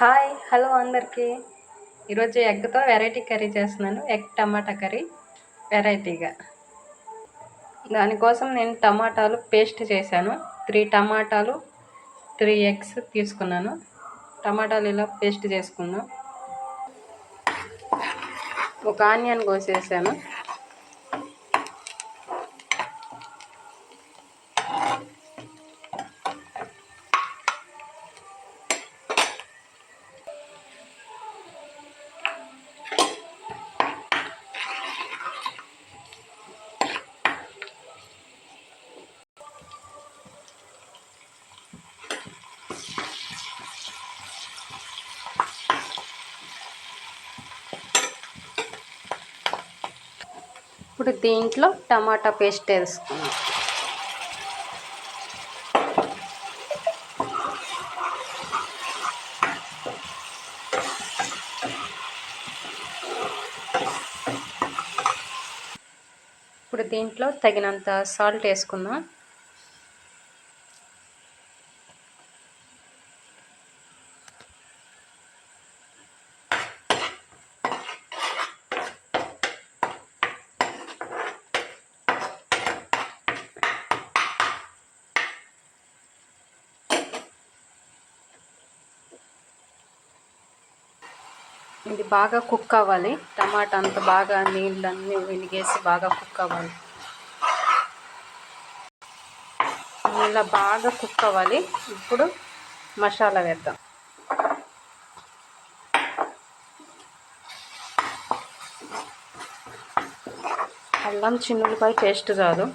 Hi hello అందరికీ. ఈరోజు ఎగ్తో variety curry చేస్తున్నాను. ఎగ్ టమాటా కర్రీ వెరైటీగా. దానికోసం నేను టమాటాలు పేస్ట్ చేశాను. 3 టమాటాలు 3 ఎగ్స్ తీసుకున్నాను. టమాటాలు ఇలా పేస్ట్ చేసుకున్నాను. ఒక ఆనియన్ కోసేసాను. ఇప్పుడు దీంట్లో టమాటా పేస్ట్ వేసుకున్నాం. ఇప్పుడు దీంట్లో తగినంత సాల్ట్ వేసుకుందాం. ఇది బాగా కుక్ అవ్వాలి. టమాటా అంతా బాగా నీళ్ళన్నీ వినిగేసి బాగా కుక్ అవ్వాలి. ఇలా బాగా కుక్ అవ్వాలి. ఇప్పుడు మసాలా వేద్దాం. అల్లం చిన్నులపై పేస్ట్ చాలు,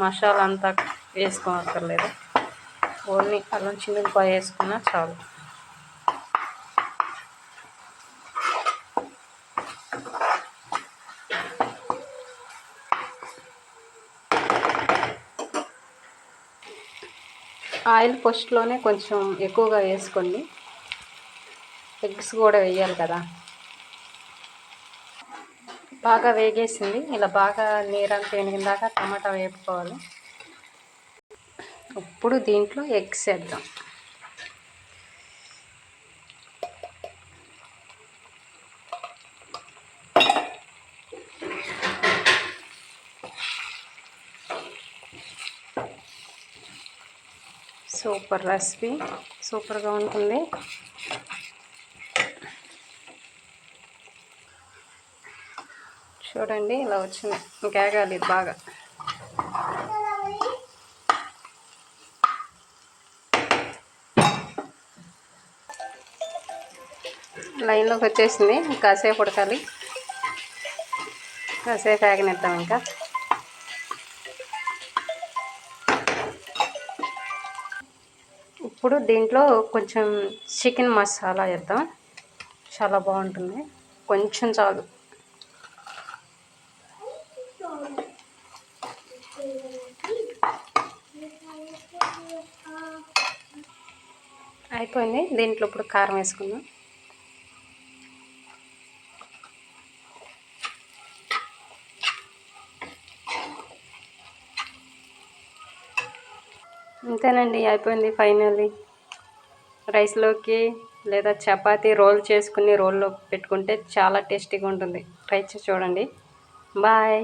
మసాలా అంతా వేసుకోక్కర్లేదు. ఓన్లీ అల్లం చిన్నులపై వేసుకున్నా చాలు. ఆయిల్ ఫస్ట్లోనే కొంచెం ఎక్కువగా వేసుకోండి. ఎగ్స్ కూడా వేయాలి కదా. బాగా వేగేసింది. ఇలా బాగా నీరంతా ఎనిగిందాక టమాటా వేపుకోవాలి. ఇప్పుడు దీంట్లో ఎగ్స్ వేద్దాం. సూపర్ రెసిపీ, సూపర్గా ఉంటుంది. చూడండి ఇలా వచ్చింది. ఇంకేగాలి బాగా. లైన్లోకి వచ్చేసింది. కాసేపు ఉడకాలి. కాసేపు ఆగనిద్దాం. ఇంకా ఇప్పుడు దీంట్లో కొంచెం చికెన్ మసాలా వేద్దాం. చాలా బాగుంటుంది. కొంచెం చాలు. అయిపోయింది. దీంట్లో ఇప్పుడు కారం వేసుకుందాం. అంతేనండి, అయిపోయింది. ఫైనల్లీ రైస్లోకి లేదా చపాతీ రోల్ చేసుకుని రోల్లో పెట్టుకుంటే చాలా టేస్టీగా ఉంటుంది. ట్రై చేసి చూడండి. బాయ్.